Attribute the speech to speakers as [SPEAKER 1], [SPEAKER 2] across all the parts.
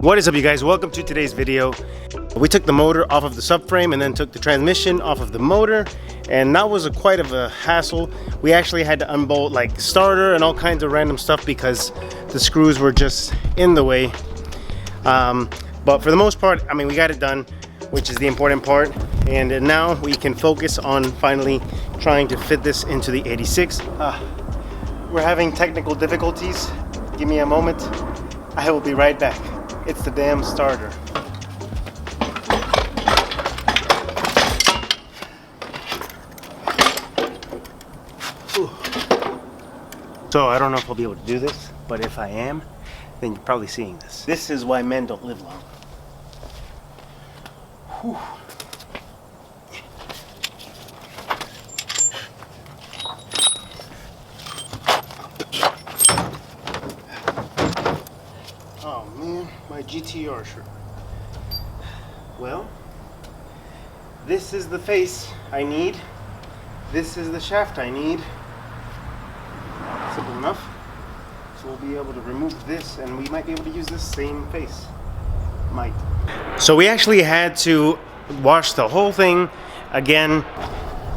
[SPEAKER 1] What is up, you guys? Welcome to today's video. We took the motor off of the subframe and then took the transmission off of the motor, and that was quite of a hassle. We actually had to unbolt like starter and all kinds of random stuff because the screws were just in the way. But for the most part, I mean, we got it done, which is the important part. And now we can focus on finally trying to fit this into the 86. We're having technical difficulties. Give me a moment. I will be right back. It's the damn starter. Ooh. So I don't know if I'll be able to do this, but if I am, then you're probably seeing this. This is why men don't live long. Whew. Oh man, my GTR shirt. Well, this is the face I need. This is the shaft I need. Simple enough. So we'll be able to remove this and we might be able to use this same face. Might. So we actually had to wash the whole thing again.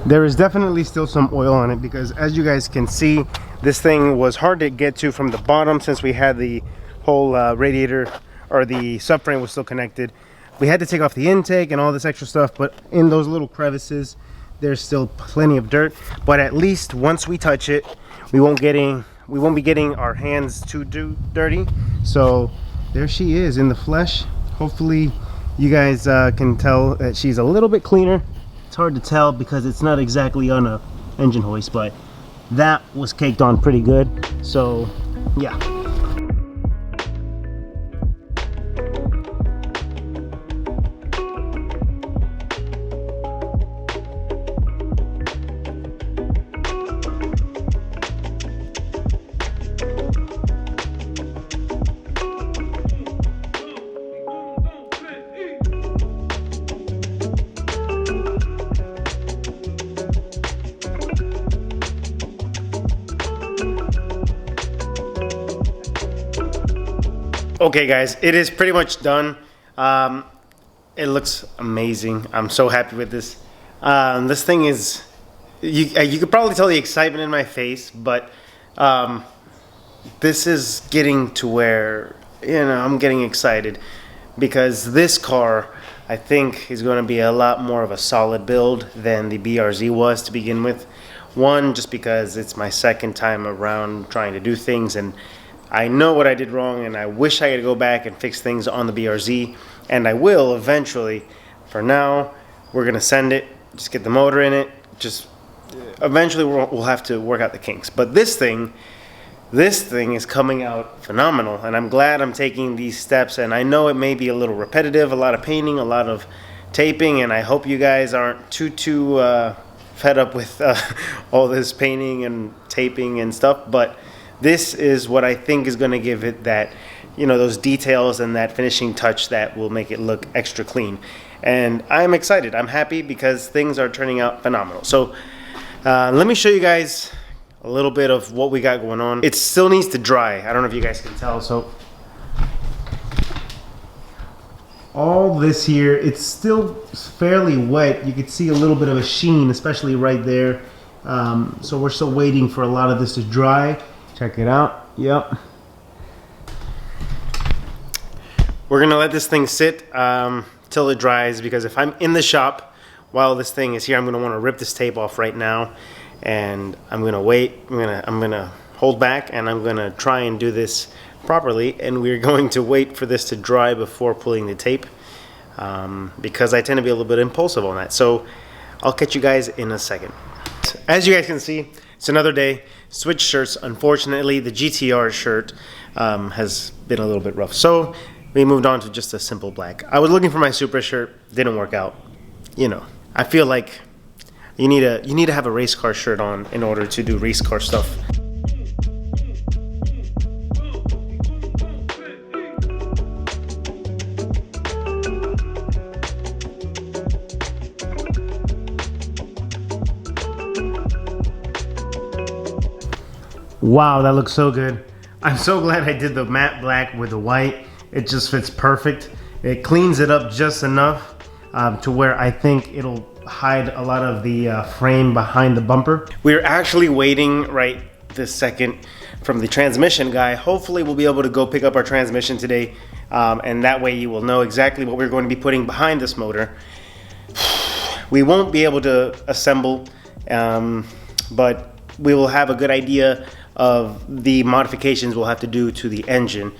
[SPEAKER 1] There is definitely still some oil on it because, as you guys can see, this thing was hard to get to from the bottom since we had the whole radiator, or the subframe was still connected. We had to take off the intake and all this extra stuff, but in those little crevices there's still plenty of dirt. But at least once we touch it, we won't be getting our hands too dirty. So there she is in the flesh. Hopefully you guys can tell that she's a little bit cleaner. It's hard to tell because it's not exactly on a engine hoist, but that was caked on pretty good. So yeah. Okay guys, it is pretty much done. It looks amazing. I'm so happy with this. This thing is, you could probably tell the excitement in my face, but this is getting to where, you know, I'm getting excited because this car, I think, is going to be a lot more of a solid build than the BRZ was to begin with. One, just because it's my second time around trying to do things, and I know what I did wrong, and I wish I could go back and fix things on the BRZ, and I will eventually. For now, we're gonna send it, just get the motor in it, just eventually we'll have to work out the kinks. But this thing is coming out phenomenal, and I'm glad I'm taking these steps. And I know it may be a little repetitive, a lot of painting, a lot of taping, and I hope you guys aren't too fed up with all this painting and taping and stuff, but this is what I think is going to give it that, you know, those details and that finishing touch that will make it look extra clean. And I'm excited. I'm happy because things are turning out phenomenal. So let me show you guys a little bit of what we got going on. It still needs to dry. I don't know if you guys can tell. So all this here, it's still fairly wet. You can see a little bit of a sheen, especially right there. So we're still waiting for a lot of this to dry. Check it out. Yep. We're gonna let this thing sit till it dries, because if I'm in the shop while this thing is here, I'm gonna want to rip this tape off right now, and I'm gonna wait. I'm gonna hold back, and I'm gonna try and do this properly. And we're going to wait for this to dry before pulling the tape, because I tend to be a little bit impulsive on that. So I'll catch you guys in a second. As you guys can see, it's another day. Switch shirts. Unfortunately, the GTR shirt has been a little bit rough, so we moved on to just a simple black. I was looking for my Supra shirt, didn't work out. You know, I feel like you need to have a race car shirt on in order to do race car stuff. Wow, that looks so good. I'm so glad I did the matte black with the white. it just fits perfect. It cleans it up just enough to where I think it'll hide a lot of the frame behind the bumper. We're actually waiting right this second from the transmission guy. Hopefully we'll be able to go pick up our transmission today, and that way you will know exactly what we're going to be putting behind this motor. We won't be able to assemble, but we will have a good idea of the modifications we'll have to do to the engine.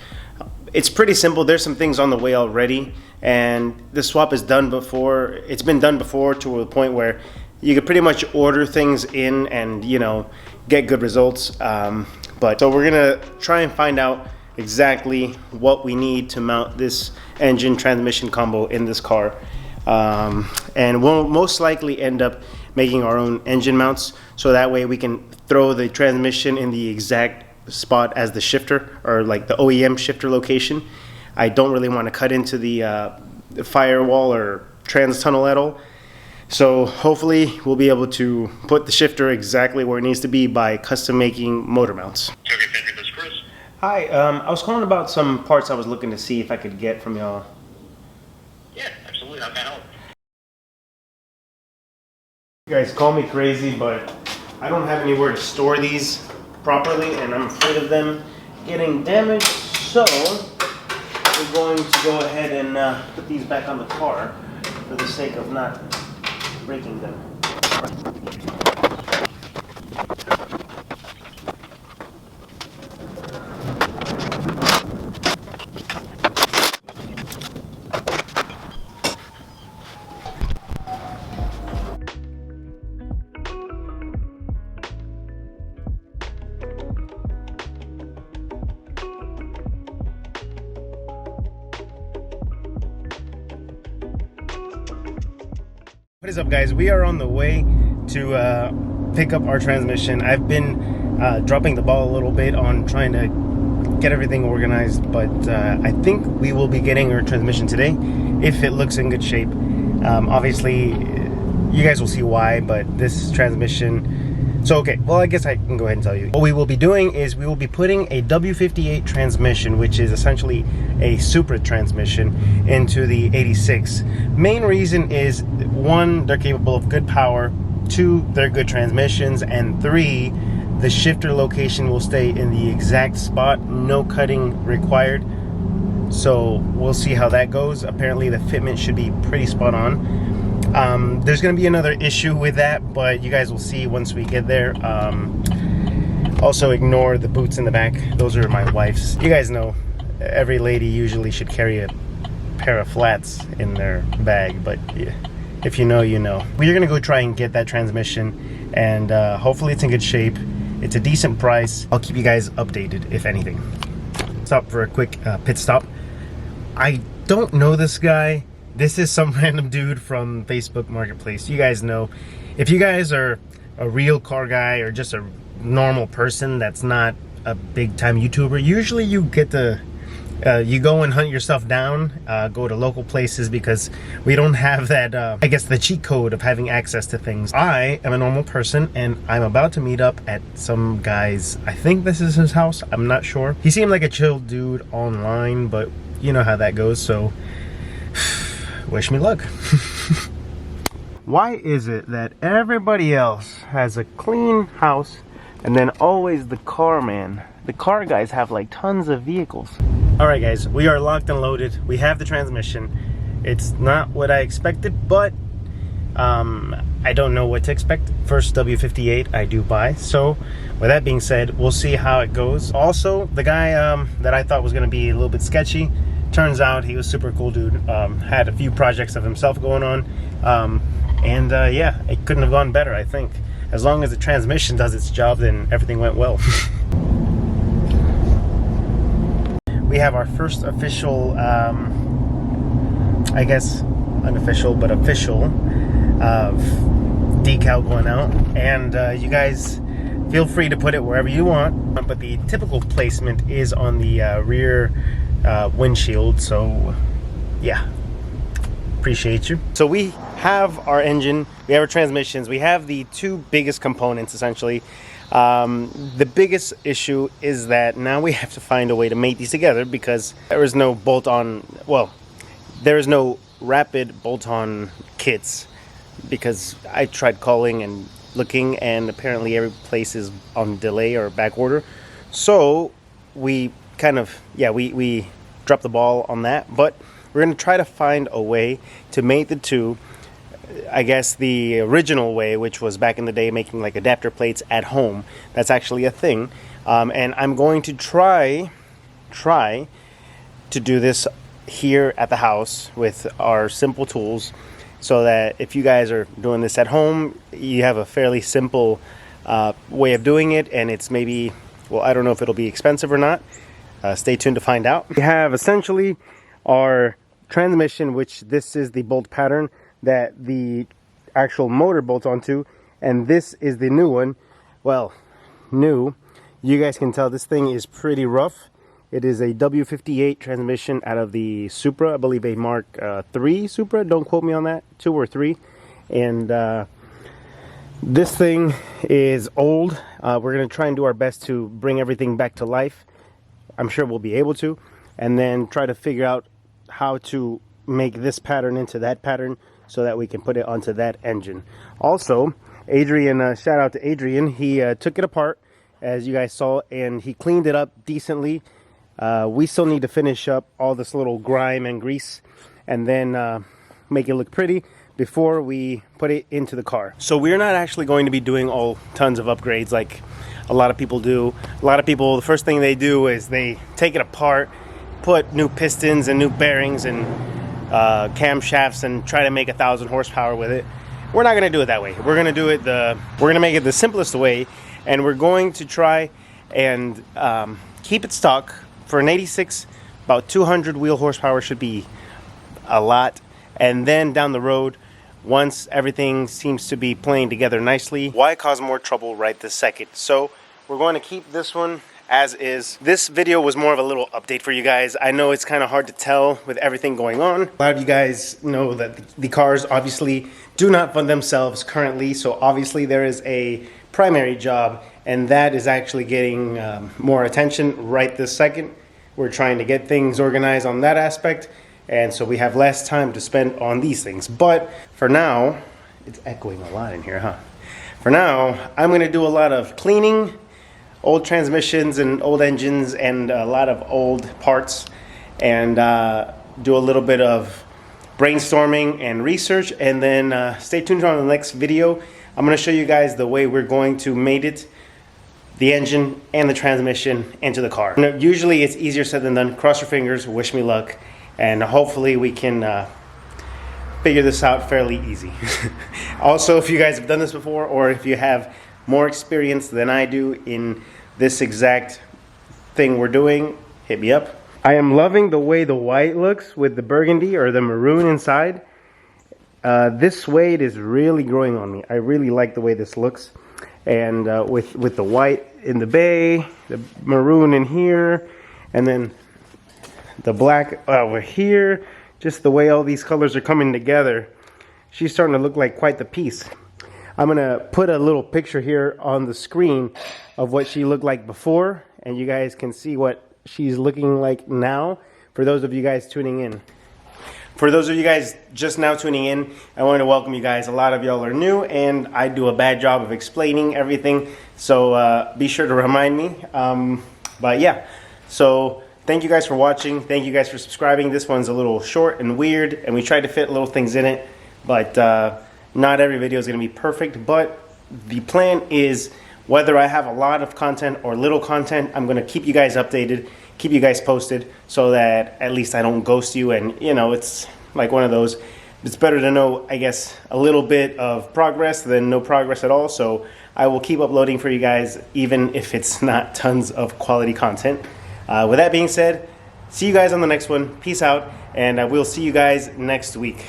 [SPEAKER 1] It's pretty simple. There's some things on the way already, and the swap is done before. It's been done before to the point where you could pretty much order things in and, you know, get good results. But so we're gonna try and find out exactly what we need to mount this engine transmission combo in this car. And we'll most likely end up making our own engine mounts, so that way we can throw the transmission in the exact spot as the shifter, or like the OEM shifter location. I don't really want to cut into the firewall or trans tunnel at all. So hopefully we'll be able to put the shifter exactly where it needs to be by custom making motor mounts. Hi, I was calling about some parts I was looking to see if I could get from y'all.
[SPEAKER 2] Yeah, absolutely. How can I help?
[SPEAKER 1] You guys call me crazy, but I don't have anywhere to store these properly, and I'm afraid of them getting damaged, so we're going to go ahead and put these back on the car for the sake of not breaking them. What is up, guys? We are on the way to pick up our transmission. I've been dropping the ball a little bit on trying to get everything organized, but I think we will be getting our transmission today if it looks in good shape. Obviously, you guys will see why, but this transmission... So, okay, well, I guess I can go ahead and tell you. What we will be doing is we will be putting a W58 transmission, which is essentially a Supra transmission, into the 86. Main reason is, one, they're capable of good power, two, they're good transmissions, and three, the shifter location will stay in the exact spot, no cutting required. So we'll see how that goes. Apparently the fitment should be pretty spot on. There's going to be another issue with that, but you guys will see once we get there. Also ignore the boots in the back. Those are my wife's. You guys know every lady usually should carry a pair of flats in their bag, but yeah, if you know, you know. We're going to go try and get that transmission, and hopefully it's in good shape. It's a decent price. I'll keep you guys updated if anything. Stop for a quick pit stop. I don't know this guy. This is some random dude from Facebook Marketplace. You guys know, if you guys are a real car guy or just a normal person that's not a big time YouTuber, usually you get to you go and hunt yourself down, go to local places, because we don't have that I guess the cheat code of having access to things. I am a normal person, and I'm about to meet up at some guy's, I think this is his house, I'm not sure. He seemed like a chill dude online, but you know how that goes, so wish me luck. Why is it that everybody else has a clean house, and then always the car man? The car guys have like tons of vehicles. Alright guys, we are locked and loaded. We have the transmission. It's not what I expected, but I don't know what to expect. First W58 I do buy. So with that being said, we'll see how it goes. Also, the guy that I thought was going to be a little bit sketchy, turns out he was super cool dude. Had a few projects of himself going on, and yeah, it couldn't have gone better. I think as long as the transmission does its job, then everything went well. We have our first official, I guess unofficial but official, decal going out, and you guys feel free to put it wherever you want, but the typical placement is on the rear windshield. So yeah, appreciate you. So we have our engine, we have our transmissions, we have the two biggest components essentially. The biggest issue is that now we have to find a way to mate these together because there is no bolt-on, well, there is no rapid bolt-on kits, because I tried calling and looking and apparently every place is on delay or back order. So we kind of, we dropped the ball on that, but we're going to try to find a way to mate the two. I guess the original way, which was back in the day making like adapter plates at home, that's actually a thing. And I'm going to try to do this here at the house with our simple tools, so that if you guys are doing this at home, you have a fairly simple way of doing it, and it's maybe, well, I don't know if it'll be expensive or not. Stay tuned to find out. We have essentially our transmission, which this is the bolt pattern that the actual motor bolts onto, and this is the new one. Well, new, you guys can tell this thing is pretty rough. It is a W58 transmission out of the Supra, I believe a Mark 3 Supra, don't quote me on that, 2 or 3. And this thing is old. We're going to try and do our best to bring everything back to life. I'm sure we'll be able to, and then try to figure out how to make this pattern into that pattern so that we can put it onto that engine. Also, Adrian, shout out to Adrian, he took it apart, as you guys saw, and he cleaned it up decently. We still need to finish up all this little grime and grease and then make it look pretty before we put it into the car. So we're not actually going to be doing all tons of upgrades like a lot of people do. A lot of people, the first thing they do is they take it apart, put new pistons and new bearings and camshafts and try to make 1,000 horsepower with it. We're not going to do it that way. We're going to do it we're going to make it the simplest way, and we're going to try and keep it stock. For an 86, about 200 wheel horsepower should be a lot. And then down the road, once everything seems to be playing together nicely, why cause more trouble right this second? So we're going to keep this one as is. This video was more of a little update for you guys. I know it's kind of hard to tell with everything going on. A lot of you guys know that the cars obviously do not fund themselves currently, so obviously there is a primary job, and that is actually getting more attention right this second. We're trying to get things organized on that aspect, and so we have less time to spend on these things. But for now, it's echoing a lot in here, huh? For now, I'm going to do a lot of cleaning, old transmissions and old engines and a lot of old parts, and do a little bit of brainstorming and research, and then stay tuned on the next video. I'm going to show you guys the way we're going to mate it, the engine and the transmission into the car. Now, usually it's easier said than done. Cross your fingers, wish me luck, and hopefully we can figure this out fairly easy. Also, if you guys have done this before, or if you have more experience than I do in this exact thing we're doing, hit me up. I am loving the way the white looks with the burgundy or the maroon inside. This suede is really growing on me. I really like the way this looks. And with the white in the bay, the maroon in here, and then the black over here, just the way all these colors are coming together, she's starting to look like quite the piece. I'm gonna put a little picture here on the screen of what she looked like before, and you guys can see what she's looking like now for those of you guys tuning in. For those of you guys just now tuning in, I want to welcome you guys. A lot of y'all are new, and I do a bad job of explaining everything, so be sure to remind me. But yeah, so thank you guys for watching. Thank you guys for subscribing. This one's a little short and weird, and we tried to fit little things in it, but not every video is going to be perfect. But the plan is, whether I have a lot of content or little content, I'm going to keep you guys updated, keep you guys posted, so that at least I don't ghost you. And you know, it's like one of those, it's better to know, I guess, a little bit of progress than no progress at all. So I will keep uploading for you guys, even if it's not tons of quality content. With that being said, see you guys on the next one. Peace out, and we'll see you guys next week.